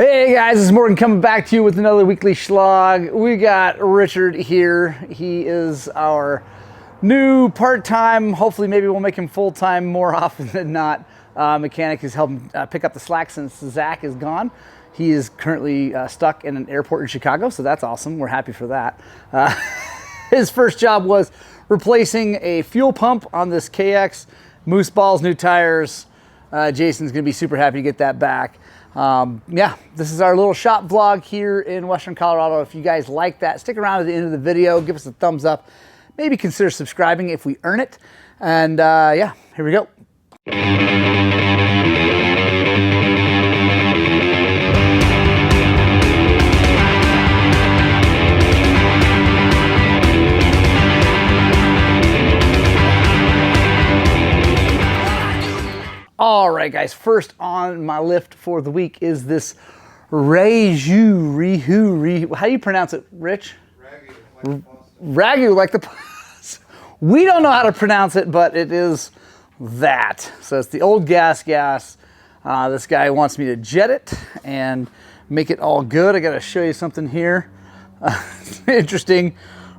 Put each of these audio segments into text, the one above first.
Hey guys, it's Morgan coming back to you with another weekly Shlog. We got Richard here. He is our new part-time, hopefully maybe we'll make him full-time more often than not, mechanic who's helping pick up the slack since Zach is gone. He is currently stuck in an airport in Chicago, so that's awesome. We're happy for that. His first job was replacing a fuel pump on this KX. Moose balls, new tires. Jason's gonna be super happy to get that back. Yeah, this is our little shop vlog here in Western Colorado. If you guys like that, stick around to the end of the video, give us a thumbs up, maybe consider subscribing if we earn it. And yeah, here we go. All right, guys, first on my lift for the week is this Ragu, how do you pronounce it, Rich? Ragu, like the we don't know how to pronounce it, but it is that. So it's the old gas. This guy wants me to jet it and make it all good. I got to show you something here. Interesting.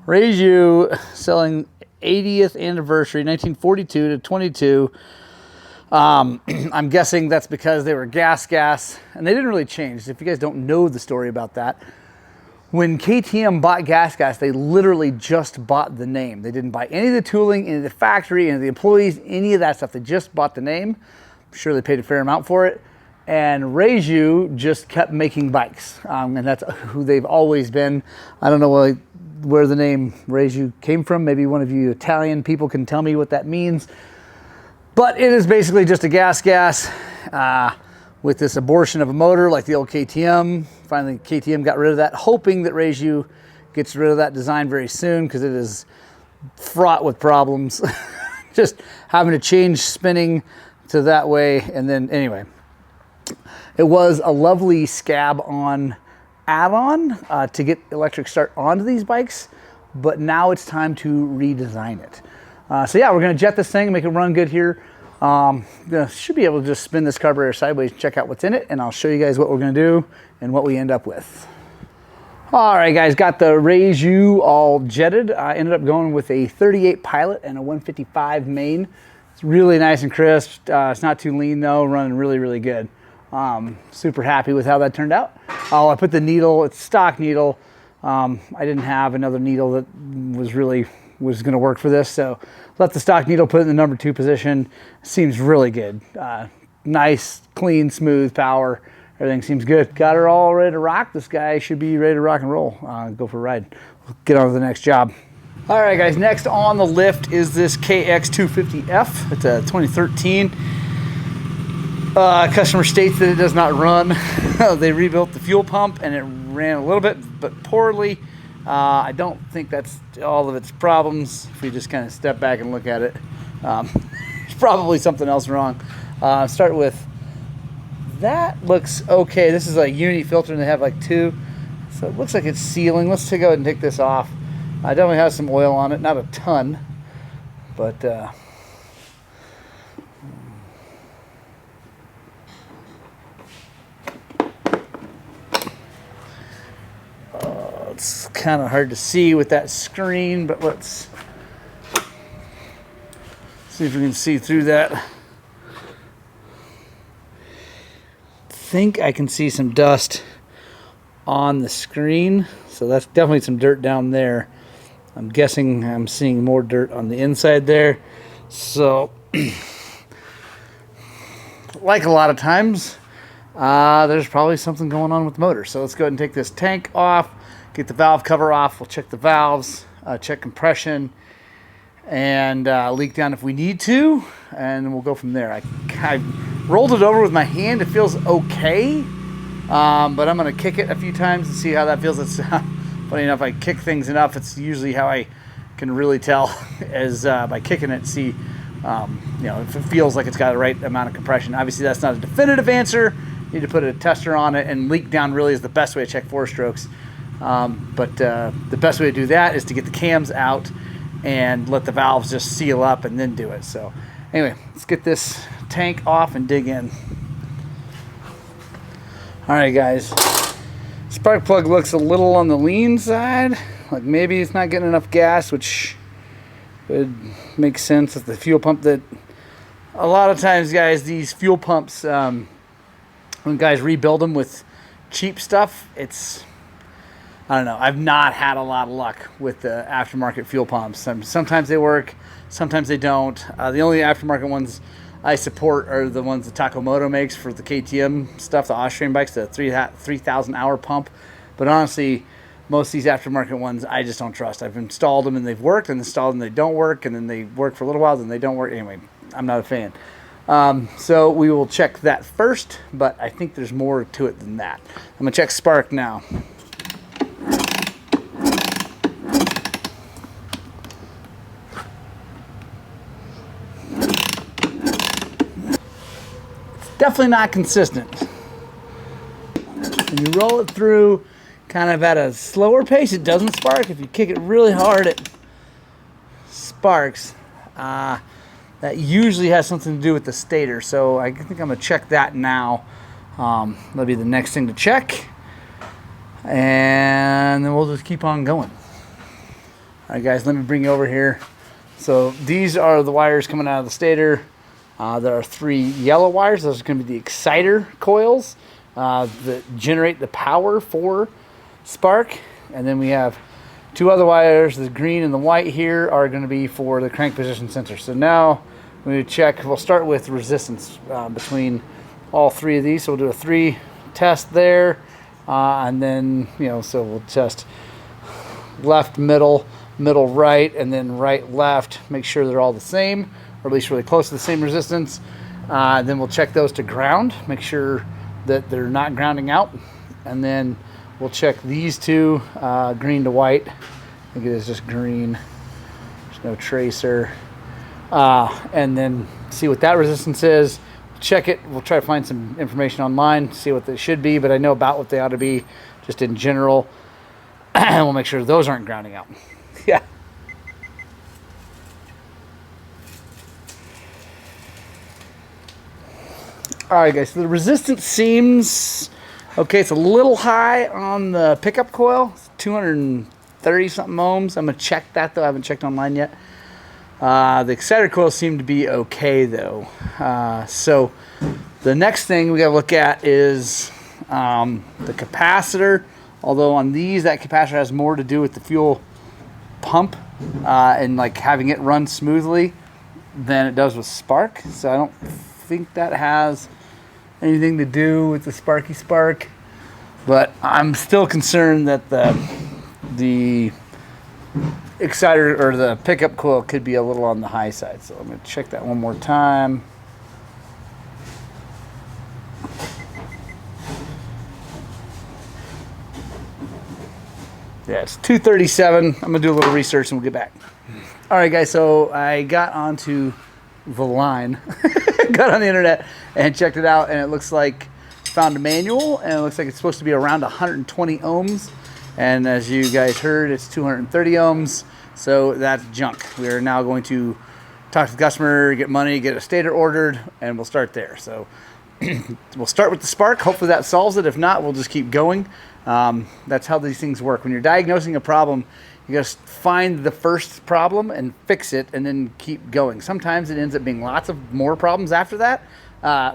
Ragu selling 80th anniversary, 1942 to 22. I'm guessing that's because they were gas, and they didn't really change. If you guys don't know the story about that, when KTM bought gas, they literally just bought the name. They didn't buy any of the tooling, any of the factory, any of the employees, any of that stuff. They just bought the name. I'm sure they paid a fair amount for it. And Ragu just kept making bikes, and that's who they've always been. I don't know where the name Ragu came from. Maybe one of you Italian people can tell me what that means. But it is basically just a gas with this abortion of a motor like the old KTM. Finally, KTM got rid of that, hoping that Ragu gets rid of that design very soon because it is fraught with problems. Just having to change spinning to that way. And then anyway, it was a lovely scab on add-on to get electric start onto these bikes, but now it's time to redesign it. So yeah, we're gonna jet this thing and make it run good here. Should be able to just spin this carburetor sideways and check out what's in it, and I'll show you guys what we're gonna do and what we end up with. All right, guys, got the Ragu all jetted. I ended up going with a 38 Pilot and a 155 main. It's really nice and crisp. It's not too lean though, running really, really good. Super happy with how that turned out. Oh, I put the needle, it's stock needle. I didn't have another needle that was going to work for this, so let the stock needle put it in the number 2 position. Seems really good. Nice, clean, smooth power. Everything seems good. Got her all ready to rock. This guy should be ready to rock and roll. Go for a ride. We'll get on to the next job. All right, guys, next on the lift is this KX250F. It's a 2013. Customer states that it does not run. They rebuilt the fuel pump and it ran a little bit, but poorly. I don't think that's all of its problems. If we just kind of step back and look at it, there's probably something else wrong. Start with that. Looks okay. This is a Unity filter, and they have like 2, so it looks like it's sealing. Let's go ahead and take this off. I definitely have some oil on it, not a ton, but it's kind of hard to see with that screen, but let's see if we can see through that. I think I can see some dust on the screen, so that's definitely some dirt down there. I'm guessing I'm seeing more dirt on the inside there. So, like a lot of times, there's probably something going on with the motor. So let's go ahead and take this tank off. Get the valve cover off. We'll check the valves, check compression, and leak down if we need to, and then we'll go from there. I rolled it over with my hand. It feels okay, but I'm going to kick it a few times and see how that feels. It's funny enough, I kick things enough. It's usually how I can really tell is by kicking it, see if it feels like it's got the right amount of compression. Obviously, that's not a definitive answer. You need to put a tester on it, and leak down really is the best way to check 4-strokes. But the best way to do that is to get the cams out and let the valves just seal up and then do it. So anyway, let's get this tank off and dig in. All All right, guys. Spark plug looks a little on the lean side. Like maybe it's not getting enough gas, which would make sense with the fuel pump. That a lot of times, guys, these fuel pumps, when guys rebuild them with cheap stuff, it's, I don't know. I've not had a lot of luck with the aftermarket fuel pumps. Sometimes they work, sometimes they don't. The only aftermarket ones I support are the ones that Takomoto makes for the KTM stuff, the Austrian bikes, the 3,000 hour pump. But honestly, most of these aftermarket ones, I just don't trust. I've installed them and they've worked, and installed them and they don't work, and then they work for a little while, then they don't work. Anyway, I'm not a fan. So we will check that first, but I think there's more to it than that. I'm gonna check spark now. Definitely not consistent. When you roll it through kind of at a slower pace, it doesn't spark. If you kick it really hard, it sparks. That usually has something to do with the stator, so I think I'm going to check that now. That'll be the next thing to check, and then we'll just keep on going. All right, guys, let me bring you over here. So these are the wires coming out of the stator. There are 3 yellow wires. Those are going to be the exciter coils that generate the power for spark. And then we have 2 other wires. The green and the white here are going to be for the crank position sensor. So now we check. We'll start with resistance between all 3 of these. So we'll do a 3 test there. And then, so we'll test left, middle, middle, right, and then right, left. Make sure they're all the same, or at least really close to the same resistance. Then we'll check those to ground, make sure that they're not grounding out. And then we'll check these 2, green to white. I think it is just green. There's no tracer. And then see what that resistance is. Check it. We'll try to find some information online, see what they should be, but I know about what they ought to be just in general. And we'll make sure those aren't grounding out. Yeah. All right, guys, so the resistance seems okay. It's a little high on the pickup coil. It's 230 something ohms. I'm gonna check that though. I haven't checked online yet. The exciter coils seem to be okay though. So the next thing we gotta look at is the capacitor. Although on these, that capacitor has more to do with the fuel pump and like having it run smoothly than it does with spark. So I don't think that has anything to do with the sparky spark, but I'm still concerned that the exciter or the pickup coil could be a little on the high side. So I'm going to check that one more time. Yeah, it's 237. I'm going to do a little research and we'll get back. All right, guys, so I got onto the line, got on the internet and checked it out, and it looks like found a manual, and it looks like it's supposed to be around 120 ohms, and as you guys heard, it's 230 ohms, so that's junk. We are now going to talk to the customer, get money, get a stator ordered, and we'll start there. So we'll start with the spark. Hopefully that solves it. If not, we'll just keep going. That's how these things work. When you're diagnosing a problem, you gotta find the first problem and fix it, and then keep going. Sometimes it ends up being lots of more problems after that.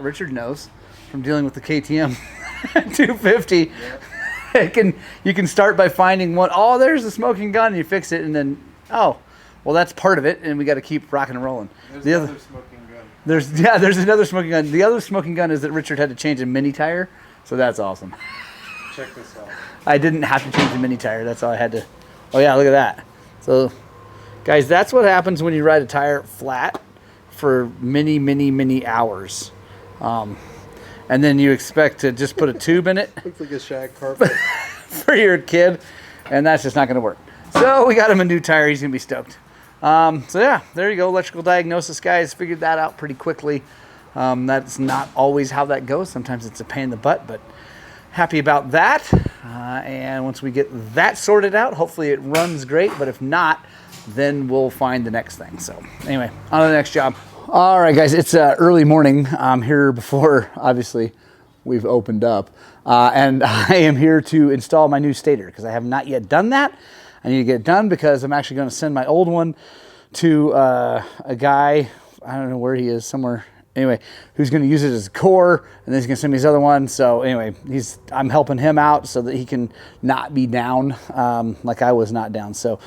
Richard knows from dealing with the KTM 250. Yeah. You can start by finding one. Oh, there's a smoking gun, and you fix it, and then well, that's part of it, and we got to keep rocking and rolling. There's another smoking gun. There's another smoking gun. The other smoking gun is that Richard had to change a mini tire, so that's awesome. Check this out. I didn't have to change the mini tire. That's all I had to. Oh yeah, look at that. So, guys, that's what happens when you ride a tire flat for many hours. And then you expect to just put a tube in it. Looks like a shag carpet. For your kid, and that's just not going to work. So we got him a new tire. He's going to be stoked. So yeah, there you go. Electrical diagnosis, guys. Figured that out pretty quickly. That's not always how that goes. Sometimes it's a pain in the butt, but happy about that. And once we get that sorted out, hopefully it runs great. But if not, then we'll find the next thing. So anyway, on to the next job. All right, guys, it's early morning. I'm here before, obviously, we've opened up. And I am here to install my new stator because I have not yet done that. I need to get it done because I'm actually going to send my old one to a guy, I don't know where he is, somewhere, anyway, who's going to use it as a core, and then he's going to send me his other one. So anyway, I'm helping him out so that he can not be down like I was not down. So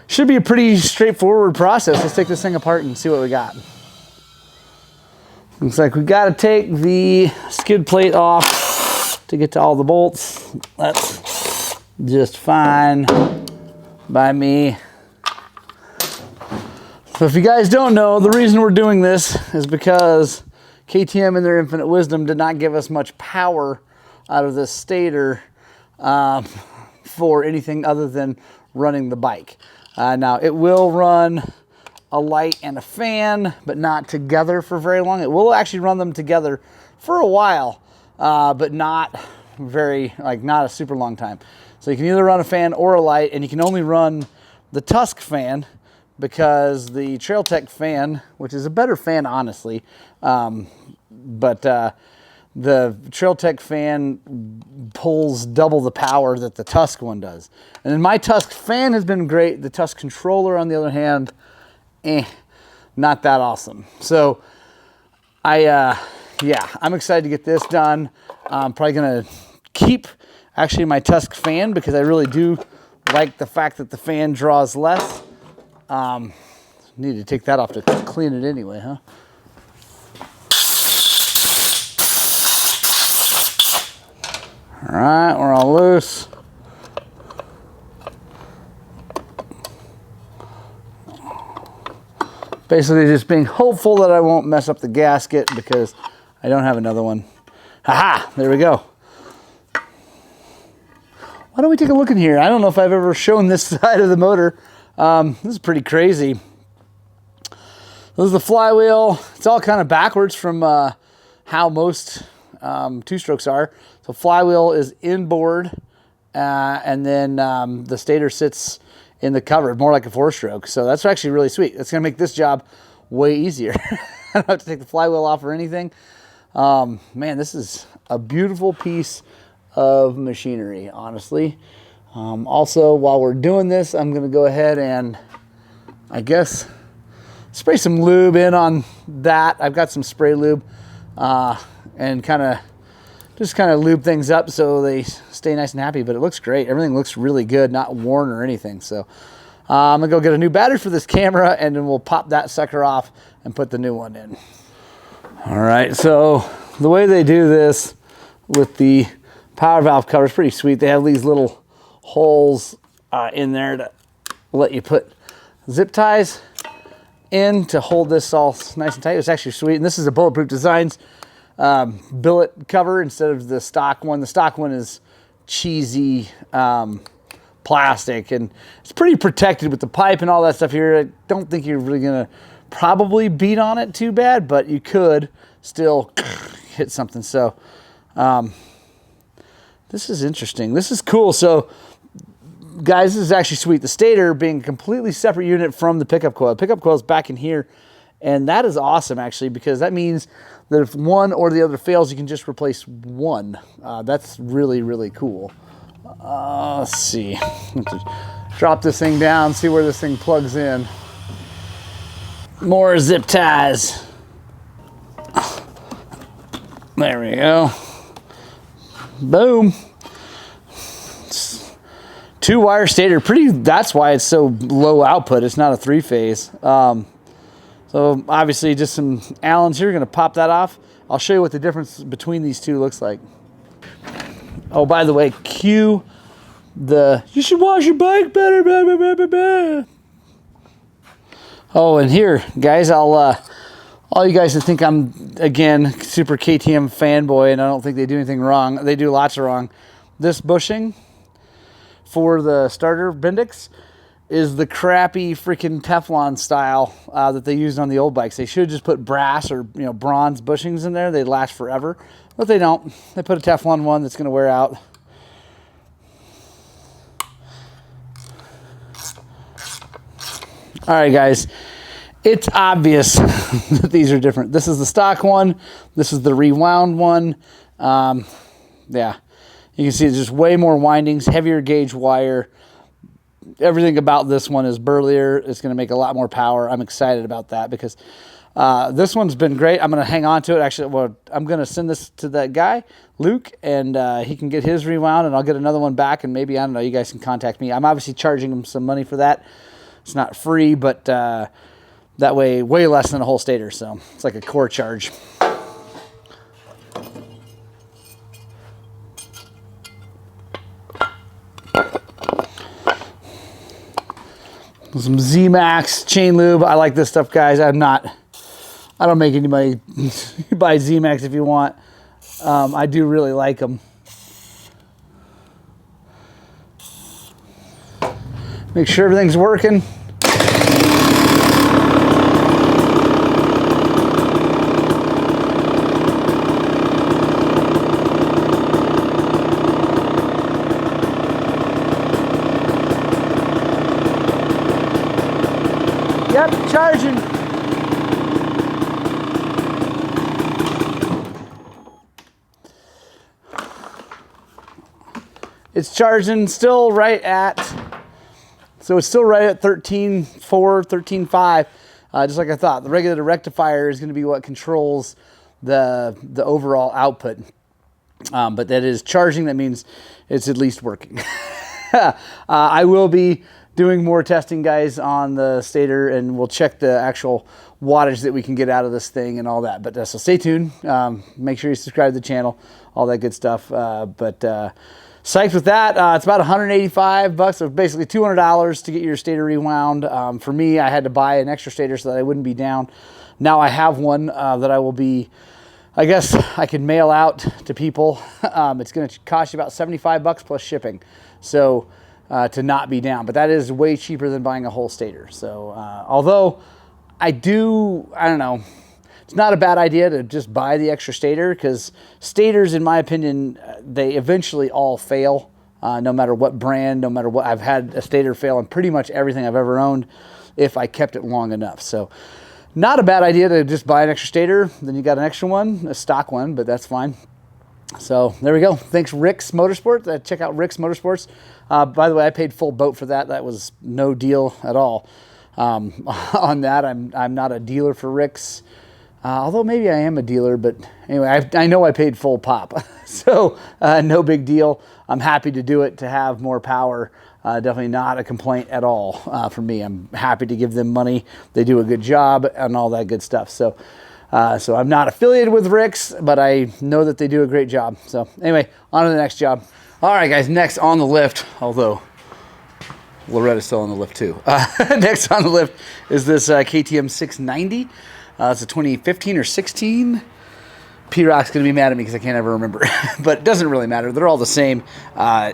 should be a pretty straightforward process. Let's take this thing apart and see what we got. Looks like we got to take the skid plate off to get to all the bolts. That's just fine by me. So if you guys don't know, the reason we're doing this is because KTM in their infinite wisdom did not give us much power out of this stator for anything other than running the bike. Now it will run a light and a fan, but not together for very long. It will actually run them together for a while, but not a super long time. So you can either run a fan or a light, and you can only run the Tusk fan because the Trail Tech fan, which is a better fan honestly, but the Trail Tech fan pulls double the power that the Tusk one does. And then my Tusk fan has been great. The Tusk controller, on the other hand, not that awesome. So I'm excited to get this done. I'm probably gonna keep actually my Tusk fan because I really do like the fact that the fan draws less. Need to take that off to clean it anyway, huh? All right, we're all loose. Basically just being hopeful that I won't mess up the gasket because I don't have another one. Haha, there we go. Why don't we take a look in here? I don't know if I've ever shown this side of the motor. This is pretty crazy. This is the flywheel. It's all kind of backwards from how most two-strokes are. So flywheel is inboard, and then the stator sits in the cover, more like a four-stroke. So that's actually really sweet. It's going to make this job way easier. I don't have to take the flywheel off or anything. Man, this is a beautiful piece of machinery, honestly. Also, while we're doing this, I'm going to go ahead and, I guess, spray some lube in on that. I've got some spray lube and kind of lube things up so they stay nice and happy, but it looks great. Everything looks really good, not worn or anything. So I'm going to go get a new battery for this camera, and then we'll pop that sucker off and put the new one in. All right, so the way they do this with the power valve cover is pretty sweet. They have these little holes in there to let you put zip ties in to hold this all nice and tight. It's actually sweet, and this is a Bulletproof Designs billet cover instead of the stock one. The stock one is cheesy plastic, and it's pretty protected with the pipe and all that stuff here. I don't think you're really gonna probably beat on it too bad, but you could still hit something. So this is interesting. This is cool. So guys, this is actually sweet. The stator being a completely separate unit from the pickup coil. The pickup coil is back in here, and that is awesome actually, because that means that if one or the other fails, you can just replace one. That's really, really cool. Let's see. Let's drop this thing down, see where this thing plugs in. More zip ties. There we go. Boom. Two-wire stator, that's why it's so low output. It's not a three-phase. So obviously just some Allens here. We're gonna pop that off. I'll show you what the difference between these two looks like. Oh, by the way, cue the, you should wash your bike better, blah, blah, blah, blah, blah. Oh, and here, guys, all you guys that think I'm, again, super KTM fanboy and I don't think they do anything wrong, they do lots of wrong. This bushing for the starter Bendix is the crappy freaking Teflon style that they used on the old bikes. They should just put brass or bronze bushings in there. They last forever, but they don't. They put a Teflon one that's going to wear out. All right, guys, it's obvious that these are different. This is the stock one. This is the rewound one. Yeah, you can see it's just way more windings, heavier gauge wire. Everything about this one is burlier. It's going to make a lot more power. I'm excited about that because this one's been great. I'm going to hang on to it. Actually, well, I'm going to send this to that guy, Luke, and he can get his rewound, and I'll get another one back, and maybe, I don't know, you guys can contact me. I'm obviously charging him some money for that. It's not free, but that way less than a whole stator, so it's like a core charge. Some Z-Max chain lube. I like this stuff, guys. I don't make any money. Buy Z-Max if you want. I do really like them. Make sure everything's working. Yep, charging. It's charging still right at, so it's still right at 13.4, 13.5, just like I thought. The regulator rectifier is going to be what controls the overall output. But that is charging. That means it's at least working. I will be doing more testing, guys, on the stator, and we'll check the actual wattage that we can get out of this thing and all that. But so stay tuned. Make sure you subscribe to the channel, all that good stuff. Psyched with that. It's about $185, so basically $200 to get your stator rewound. For me, I had to buy an extra stator so that I wouldn't be down. Now I have one that I will be, I guess I can mail out to people. It's going to cost you about $75 plus shipping. So to not be down, but that is way cheaper than buying a whole stator. So although I don't know, it's not a bad idea to just buy the extra stator, because stators, in my opinion, they eventually all fail, no matter what brand, no matter what. I've had a stator fail in pretty much everything I've ever owned if I kept it long enough. So not a bad idea to just buy an extra stator. Then you got an extra one, a stock one, but that's fine. So there we go. Thanks, Rick's Motorsports. Check out Rick's Motorsports. By the way, I paid full boat for that. That was no deal at all. On that, I'm not a dealer for Rick's, although maybe I am a dealer. But anyway, I know I paid full pop, so no big deal. I'm happy to do it to have more power. Definitely not a complaint at all for me. I'm happy to give them money. They do a good job and all that good stuff. So I'm not affiliated with Rick's, but I know that they do a great job. So anyway, on to the next job. All right, guys, next on the lift, although Loretta's still on the lift too. Next on the lift is this KTM 690. It's a 2015 or 16. P-Rock's going to be mad at me because I can't ever remember. But it doesn't really matter. They're all the same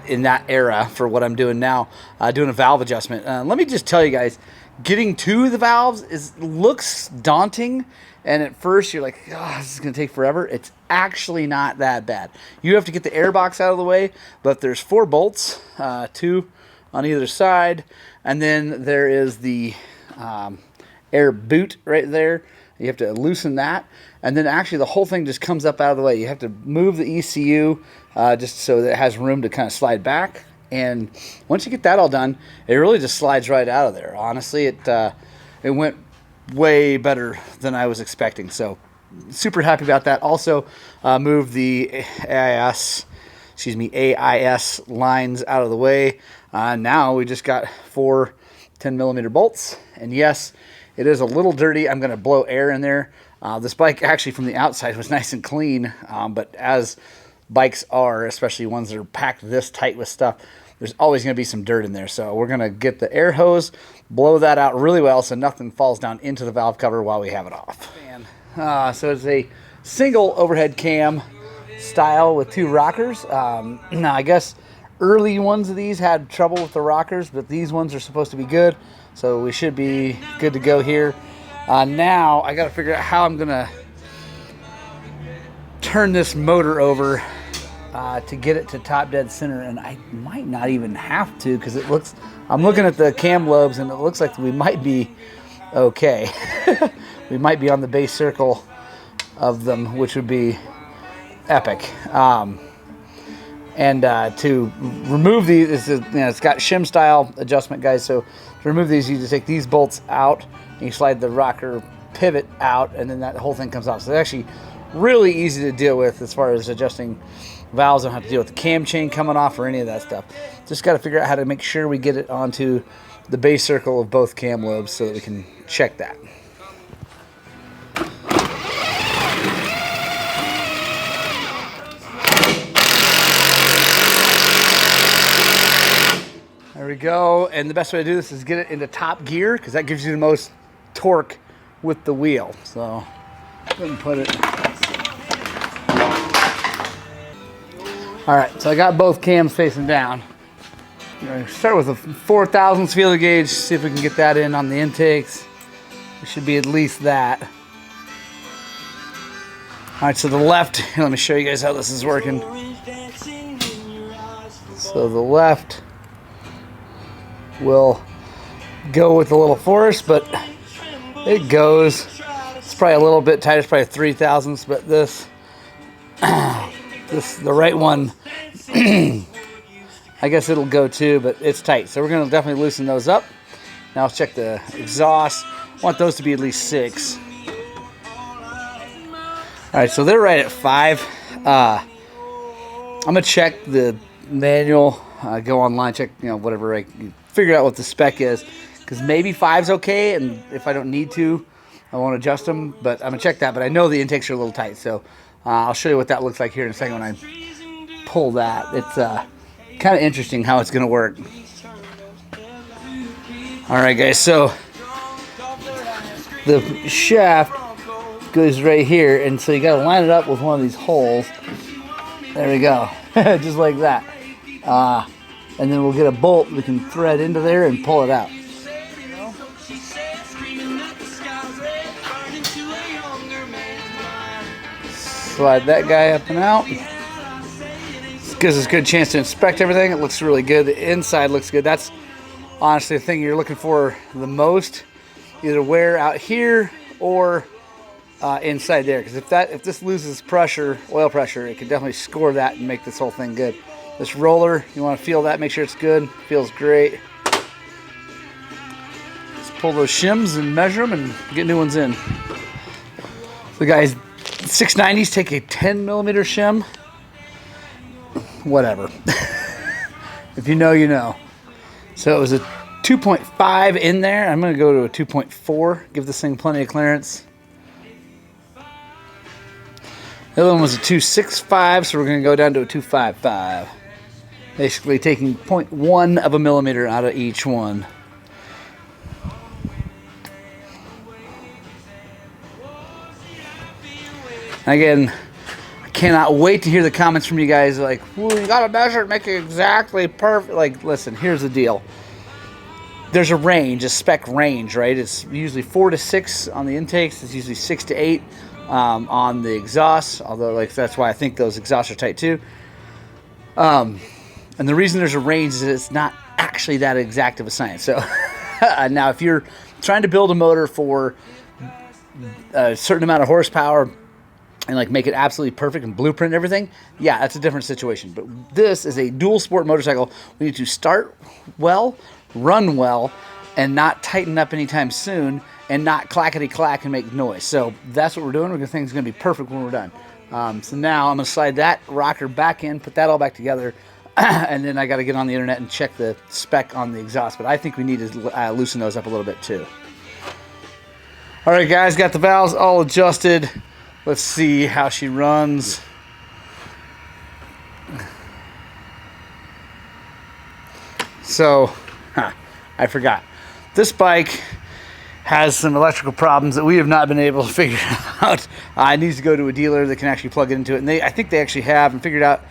in that era for what I'm doing now, doing a valve adjustment. Let me just tell you guys, getting to the valves looks daunting. And at first you're like, oh, this is going to take forever. It's actually not that bad. You have to get the air box out of the way, but there's 4 bolts, 2 on either side. And then there is the air boot right there. You have to loosen that. And then actually the whole thing just comes up out of the way. You have to move the ECU just so that it has room to kind of slide back. And once you get that all done, it really just slides right out of there. Honestly, it went way better than I was expecting. So super happy about that. Also moved the AIS lines out of the way. Now we just got 4 10mm bolts. And yes, it is a little dirty. I'm going to blow air in there. This bike actually from the outside was nice and clean. But as bikes are, especially ones that are packed this tight with stuff, there's always going to be some dirt in there. So we're going to get the air hose, blow that out really well so nothing falls down into the valve cover while we have it off. So it's a single overhead cam style with 2 rockers. Now I guess early ones of these had trouble with the rockers, but these ones are supposed to be good. So we should be good to go here. Now I got to figure out how I'm going to turn this motor over to get it to top dead center, and I might not even have to, because it looks, I'm looking at the cam lobes and it looks like we might be okay. We might be on the base circle of them, which would be epic. And to remove these, it's got shim style adjustment, guys. So to remove these, you just take these bolts out and you slide the rocker pivot out, and then that whole thing comes off. So it's actually really easy to deal with as far as adjusting valves. Don't have to deal with the cam chain coming off or any of that stuff. Just got to figure out how to make sure we get it onto the base circle of both cam lobes so that we can check that. There we go. And the best way to do this is get it into top gear, because that gives you the most torque with the wheel. So go ahead and put it. All right, so I got both cams facing down. I'm going to start with a 4/1000 feeler gauge, see if we can get that in on the intakes. It should be at least that. All right, so the left, here, let me show you guys how this is working. So the left will go with a little force, but it goes. It's probably a little bit tighter, it's probably 3/1000, but this, the right one, I guess it'll go too, but it's tight. So we're gonna definitely loosen those up. Now let's check the exhaust. I want those to be at least 6. All right, so they're right at 5. I'm gonna check the manual, go online, check, whatever, figure out what the spec is, because maybe 5's okay, and if I don't need to, I won't adjust them, but I'm gonna check that. But I know the intakes are a little tight, so I'll show you what that looks like here in a second when I pull that. It's kind of interesting how it's gonna work. All right, guys, so the shaft goes right here, and so you gotta line it up with one of these holes. There we go. Just like that. And then we'll get a bolt we can thread into there and pull it out. Slide that guy up and out. This gives us a good chance to inspect everything. It looks really good. The inside looks good. That's honestly the thing you're looking for the most. Either wear out here or inside there, because if this loses pressure, oil pressure, it can definitely score that and make this whole thing good. This roller, you want to feel that, make sure it's good. Feels great. Let's pull those shims and measure them and get new ones in. So guys, 690s take a 10 millimeter shim. Whatever. If you know, you know. So it was a 2.5 in there. I'm going to go to a 2.4. Give this thing plenty of clearance. The other one was a 2.65, so we're going to go down to a 2.55. Basically taking 0.1 of a millimeter out of each one. Again, I cannot wait to hear the comments from you guys like, well, you got to measure it, make it exactly perfect. Like, listen, here's the deal. There's a range, a spec range, right? It's usually 4 to 6 on the intakes. It's usually 6 to 8 on the exhaust, although that's why I think those exhausts are tight too. And the reason there's a range is that it's not actually that exact of a science. So now if you're trying to build a motor for a certain amount of horsepower and make it absolutely perfect and blueprint everything, yeah, that's a different situation. But this is a dual sport motorcycle. We need to start well, run well, and not tighten up anytime soon, and not clackety-clack and make noise. So that's what we're doing. We think it's going to be perfect when we're done. So now I'm going to slide that rocker back in, put that all back together, and then I got to get on the internet and check the spec on the exhaust. But I think we need to loosen those up a little bit too. All right, guys, got the valves all adjusted. Let's see how she runs. So, I forgot. This bike has some electrical problems that we have not been able to figure out. It needs to go to a dealer that can actually plug it into it. And I think they actually have and figured out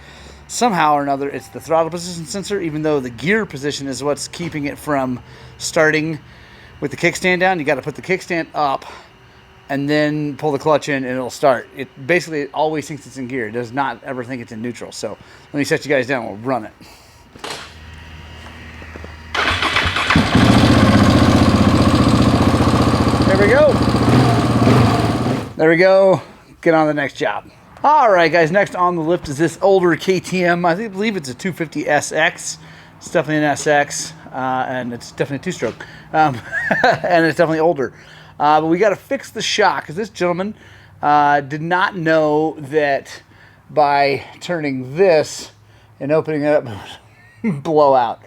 somehow or another it's the throttle position sensor, even though the gear position is what's keeping it from starting with the kickstand down. You got to put the kickstand up and then pull the clutch in and it'll start. It basically always thinks it's in gear. It does not ever think it's in neutral. So let me set you guys down. We'll run it. There we go. There we go. Get on to the next job. All right, guys, next on the lift is this older KTM. I believe it's a 250 SX. It's definitely an SX, and it's definitely a two-stroke. And it's definitely older. But we got to fix the shock, because this gentleman did not know that by turning this and opening it up, blow out.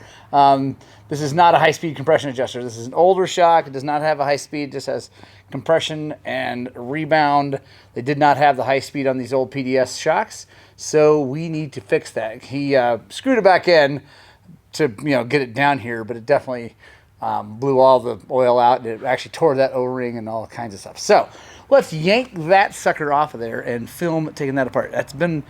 This is not a high-speed compression adjuster. This is an older shock. It does not have a high speed. It just has compression and rebound. They did not have the high speed on these old PDS shocks, so we need to fix that. He screwed it back in to get it down here, but it definitely blew all the oil out, and it actually tore that O-ring and all kinds of stuff. So let's yank that sucker off of there and film taking that apart. That's been,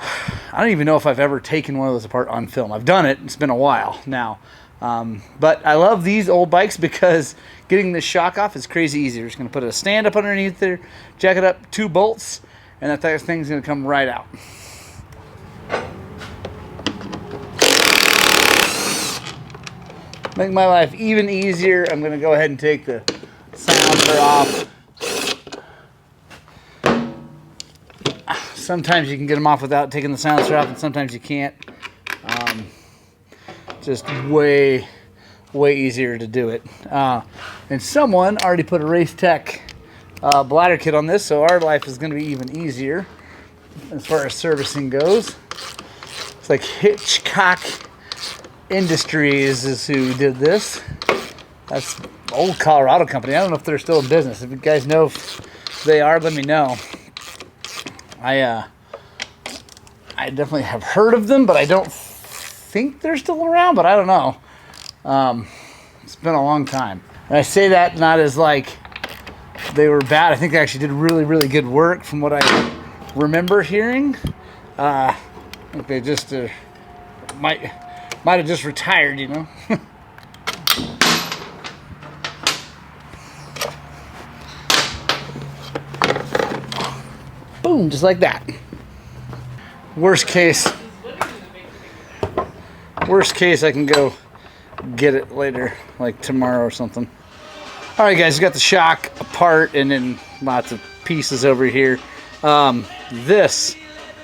I don't even know if I've ever taken one of those apart on film. I've done it. It's been a while now. But I love these old bikes because getting this shock off is crazy easy. We're just going to put a stand up underneath there, jack it up, 2 bolts, and that thing's going to come right out. Make my life even easier, I'm going to go ahead and take the silencer off. Sometimes you can get them off without taking the silencer off, and sometimes you can't. Just way easier to do it. And someone already put a Race Tech bladder kit on this, so our life is going to be even easier as far as servicing goes. It's like Hitchcock Industries is who did this. That's old Colorado company. I don't know if they're still in business. If you guys know if they are, let me know. I definitely have heard of them, but I don't think they're still around, but I don't know. It's been a long time. And I say that not as like they were bad. I think they actually did really good work from what I remember hearing. I think they just might have just retired, Boom, just like that. Worst case, I can go get it later, like tomorrow or something. All right, guys, we got the shock apart and then lots of pieces over here. This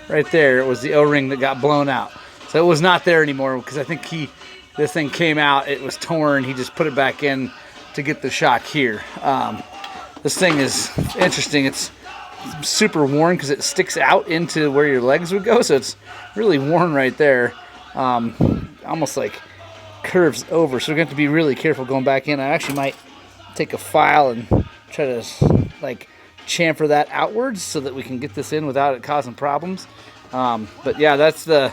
right there was the O-ring that got blown out. So it was not there anymore because I think this thing came out, it was torn. He just put it back in to get the shock here. This thing is interesting. It's super worn because it sticks out into where your legs would go. So it's really worn right there. Almost like curves over. So we're going to have to be really careful going back in. I actually might take a file and try to like chamfer that outwards so that we can get this in without it causing problems. But yeah, that's the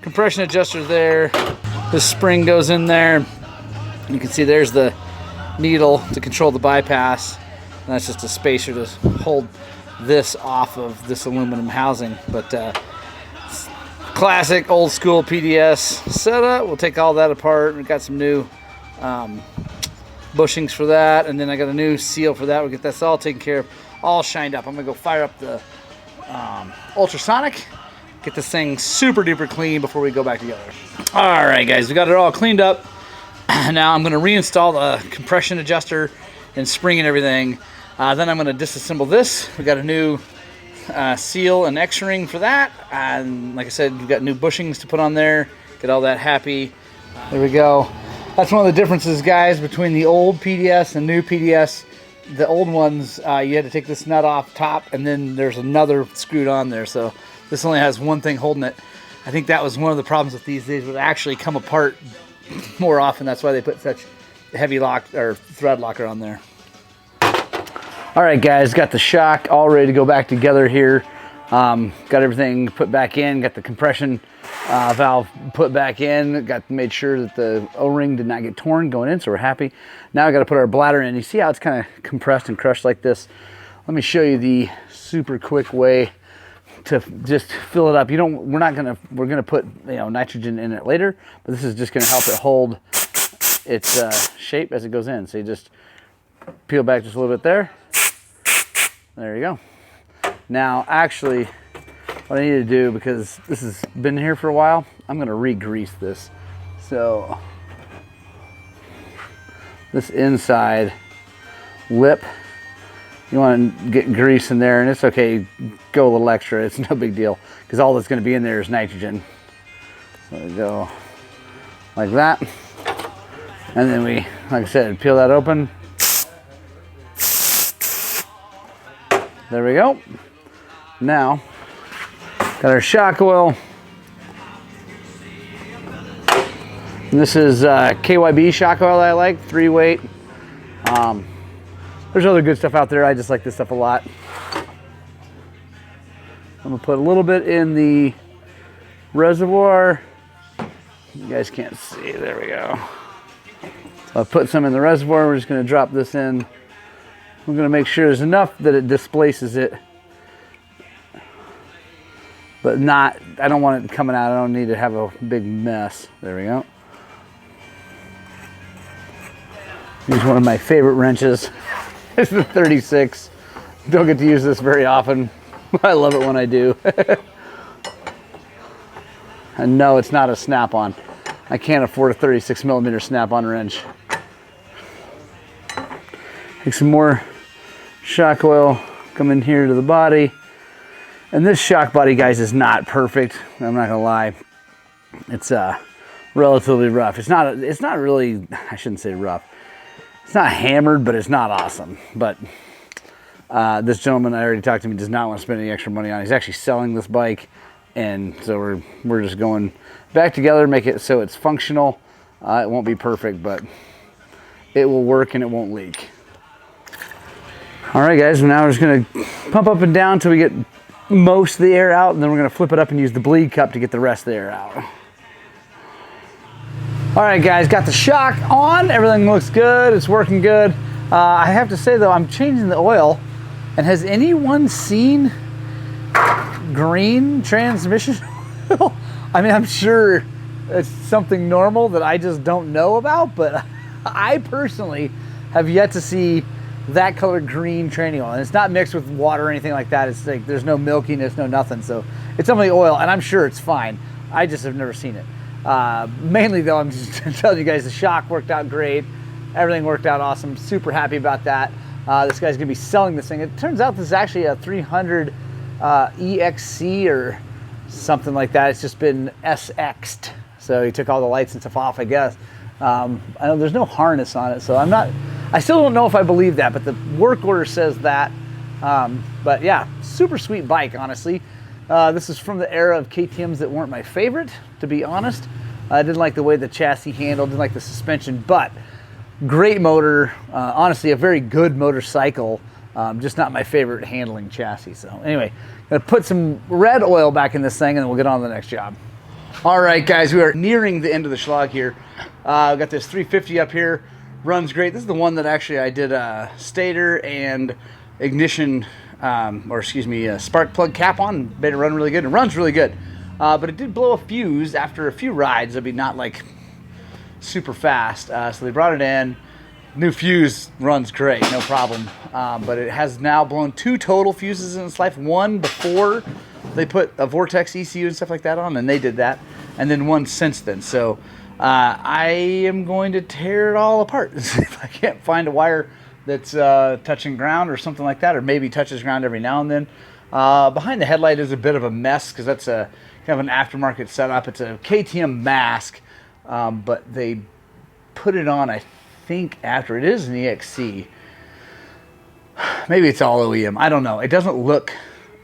compression adjuster there. This spring goes in there. You can see there's the needle to control the bypass. And that's just a spacer to hold this off of this aluminum housing. But classic old school PDS setup. We'll take all that apart. We've got some new bushings for that, and then I got a new seal for that. We'll get this all taken care of, all shined up. I'm gonna go fire up the ultrasonic, get this thing super duper clean before we go back together. All right, guys, we got it all cleaned up. Now I'm gonna reinstall the compression adjuster and spring and everything. Then I'm gonna disassemble this. We got a new seal and X-ring for that, and like I said, we've got new bushings to put on there, get all that happy. There we go. That's one of the differences, guys, between the old PDS and new PDS. The old ones, you had to take this nut off top, and then there's another screwed on there, so this only has one thing holding it. I think that was one of the problems with these days, would actually come apart more often. That's why they put such heavy lock or thread locker on there. All right, guys, got the shock all ready to go back together here. Got everything put back in, got the compression valve put back in, made sure that the O-ring did not get torn going in, so we're happy. Now I got to put our bladder in. You see how it's kind of compressed and crushed like this? Let me show you the super quick way to just fill it up. We're gonna put nitrogen in it later, but this is just gonna help it hold its shape as it goes in. So you just peel back just a little bit there. There you go. Now, actually, what I need to do, because this has been here for a while, I'm going to re-grease this. So, this inside lip you want to get grease in there, and it's okay, go a little extra, it's no big deal, because all that's going to be in there is nitrogen. So we go like that, and then we, like I said, peel that open. There we go. Now, got our shock oil. And this is KYB shock oil that I like, 3-weight. There's other good stuff out there. I just like this stuff a lot. I'm gonna put a little bit in the reservoir. You guys can't see, there we go. So I'll put some in the reservoir. We're just gonna drop this in. We're gonna make sure there's enough that it displaces it, but not, I don't want it coming out. I don't need to have a big mess. There we go. Use one of my favorite wrenches. It's the 36. Don't get to use this very often. I love it when I do. And no, it's not a snap-on. I can't afford a 36mm snap-on wrench. Take some more shock oil, come in here to the body. And this shock body, guys, is not perfect. I'm not gonna lie. It's relatively rough. It's not really, I shouldn't say rough. It's not hammered, but it's not awesome. But this gentleman I already talked to me does not want to spend any extra money on it. He's actually selling this bike, and so we're just going back together, make it so it's functional. It won't be perfect, but it will work and it won't leak. All right, guys, now we're just gonna pump up and down until we get most of the air out, and then we're gonna flip it up and use the bleed cup to get the rest of the air out. All right, guys, got the shock on. Everything looks good. It's working good. I have to say, though, I'm changing the oil. And has anyone seen green transmission oil? I mean, I'm sure it's something normal that I just don't know about, but I personally have yet to see that color green training oil. And it's not mixed with water or anything like that. It's like there's no milkiness, no nothing. So it's definitely oil, and I'm sure it's fine. I just have never seen it. Mainly though, I'm just telling you guys the shock worked out great. Everything worked out awesome. Super happy about that. This guy's gonna be selling this thing. It turns out this is actually a 300 EXC or something like that. It's just been SX'd. So he took all the lights and stuff off, I guess. I know there's no harness on it, so I still don't know if I believe that, but the work order says that. But yeah, super sweet bike, honestly. This is from the era of KTMs that weren't my favorite, to be honest. I didn't like the way the chassis handled, didn't like the suspension, but great motor. Honestly, a very good motorcycle, just not my favorite handling chassis. So anyway, gonna put some red oil back in this thing and then we'll get on to the next job. All right, guys, we are nearing the end of the Shlog here. I've got this 350 up here, runs great. This is the one that actually I did a stator and ignition, spark plug cap on, made it run really good. It runs really good, but it did blow a fuse after a few rides. It'd be not like super fast, so they brought it in. New fuse, runs great, no problem. But it has now blown 2 total fuses in its life. One before they put a Vortex ECU and stuff like that on, and they did that, and then one since then. So I am going to tear it all apart and see if I can't find a wire that's touching ground or something like that, or maybe touches ground every now and then. Behind the headlight is a bit of a mess because that's a kind of an aftermarket setup. It's a KTM mask, but they put it on, I think, after. It is an EXC. Maybe it's all OEM. I don't know. It doesn't look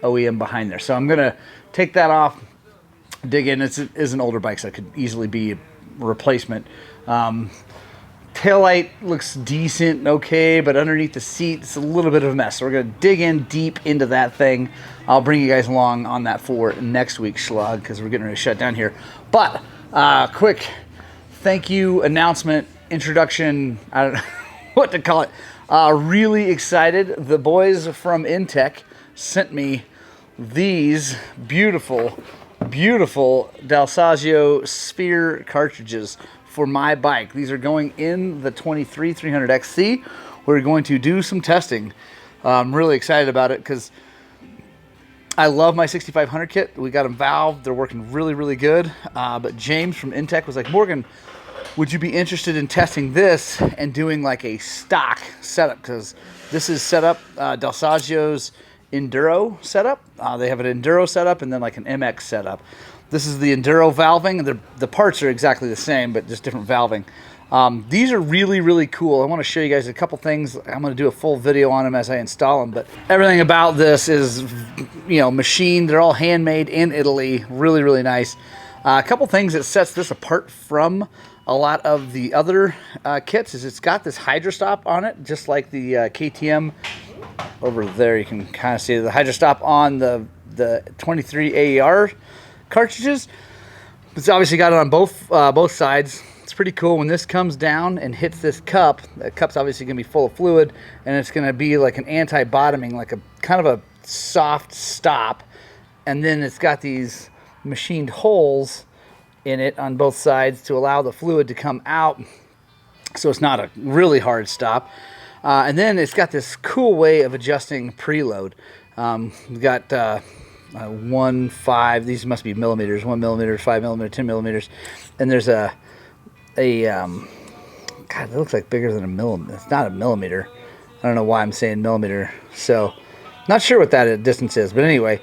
OEM behind there. So I'm going to take that off, dig in. It is an older bike, so it could easily be a replacement. Taillight looks decent, okay, but underneath the seat, it's a little bit of a mess. So we're going to dig in deep into that thing. I'll bring you guys along on that for next week's Shlog because we're getting ready to shut down here. But quick thank you announcement, introduction, I don't know what to call it. Really excited. The boys from Intech sent me these beautiful, beautiful Dalsazio Sphere cartridges for my bike. These are going in the 23 300XC. We're going to do some testing. I'm really excited about it because I love my 6500 kit. We got them valved. They're working really, really good. But James from Intech was like, Morgan, would you be interested in testing this and doing like a stock setup? Because this is set up Del Saggio's Enduro setup. They have an Enduro setup and then like an MX setup. This is the Enduro valving. The parts are exactly the same, but just different valving. These are really, really cool. I want to show you guys a couple things. I'm going to do a full video on them as I install them, but everything about this is, you know, machined. They're all handmade in Italy. Really, really nice. A couple things that sets this apart from a lot of the other kits is it's got this hydro stop on it, just like the KTM over there. You can kind of see the hydro stop on the 23 AER cartridges. It's obviously got it on both sides. It's pretty cool. When this comes down and hits this cup, the cup's obviously going to be full of fluid, and it's going to be like an anti-bottoming, like a kind of a soft stop. And then it's got these machined holes in it on both sides to allow the fluid to come out, so it's not a really hard stop. And then it's got this cool way of adjusting preload. We've got 1, 5, these must be millimeters, 1 millimeter, 5 millimeter, 10 millimeters, and there's God, it looks like bigger than a millimeter. It's not a millimeter. I don't know why I'm saying millimeter. So, not sure what that distance is. But anyway,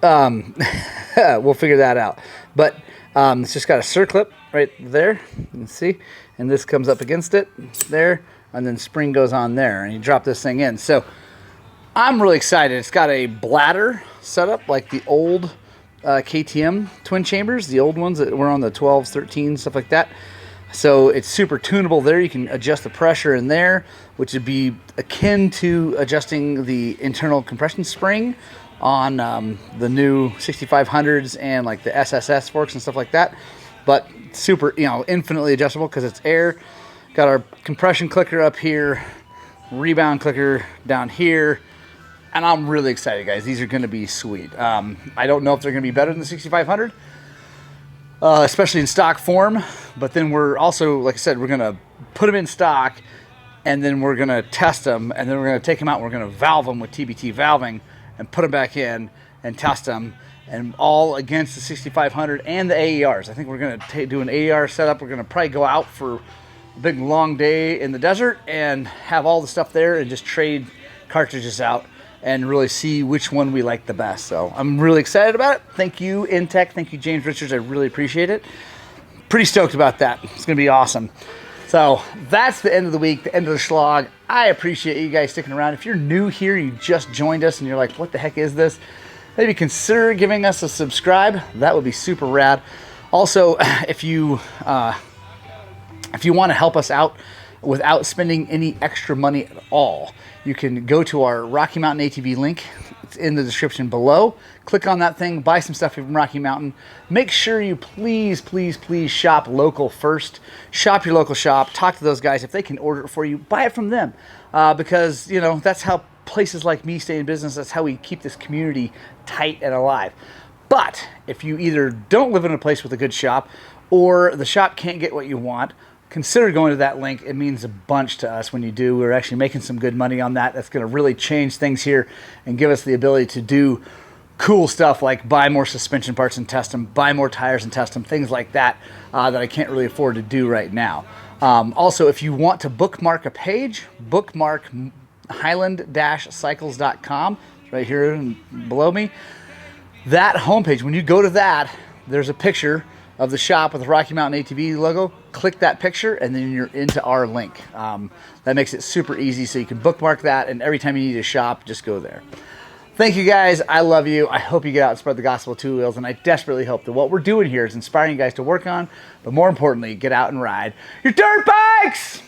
we'll figure that out. But it's just got a circlip right there. You can see. And this comes up against it there. And then spring goes on there. And you drop this thing in. So, I'm really excited. It's got a bladder setup like the old KTM twin chambers. The old ones that were on the 12s, 13s, stuff like that. So it's super tunable there. You can adjust the pressure in there, which would be akin to adjusting the internal compression spring on the new 6500s and like the SSS forks and stuff like that. But super, you know, infinitely adjustable because it's air. Got our compression clicker up here, rebound clicker down here. And I'm really excited, guys. These are going to be sweet. I don't know if they're going to be better than the 6500. Especially in stock form, but then we're also, like I said, we're gonna put them in stock, and then we're gonna test them, and then we're gonna take them out, and we're gonna valve them with TBT valving, and put them back in, and test them, and all against the 6500 and the AERs. I think we're gonna do an AER setup. We're gonna probably go out for a big long day in the desert, and have all the stuff there, and just trade cartridges out, and really see which one we like the best. So I'm really excited about it. Thank you, Intech. Thank you, James Richards. I really appreciate it. Pretty stoked about that. It's going to be awesome. So that's the end of the week, the end of the Shlog. I appreciate you guys sticking around. If you're new here, you just joined us, and you're like, what the heck is this? Maybe consider giving us a subscribe. That would be super rad. Also, if you want to help us out without spending any extra money at all, you can go to our Rocky Mountain ATV link. It's in the description below. Click on that thing, buy some stuff from Rocky Mountain. Make sure you please, please, please shop local first. Shop your local shop. Talk to those guys. If they can order it for you, buy it from them. Because, you know, that's how places like me stay in business. That's how we keep this community tight and alive. But if you either don't live in a place with a good shop, or the shop can't get what you want, consider going to that link. It means a bunch to us when you do. We're actually making some good money on that. That's going to really change things here and give us the ability to do cool stuff like buy more suspension parts and test them, buy more tires and test them, things like that that I can't really afford to do right now. Also, if you want to bookmark a page, bookmark Highland-cycles.com. It's right here below me. That homepage, when you go to that, there's a picture of the shop with the Rocky Mountain ATV logo. Click that picture and then you're into our link. That makes it super easy, so you can bookmark that, and every time you need to shop, just go there. Thank you guys. I love you. I hope you get out and spread the gospel of two wheels, and I desperately hope that what we're doing here is inspiring you guys to work on, but more importantly, get out and ride your dirt bikes!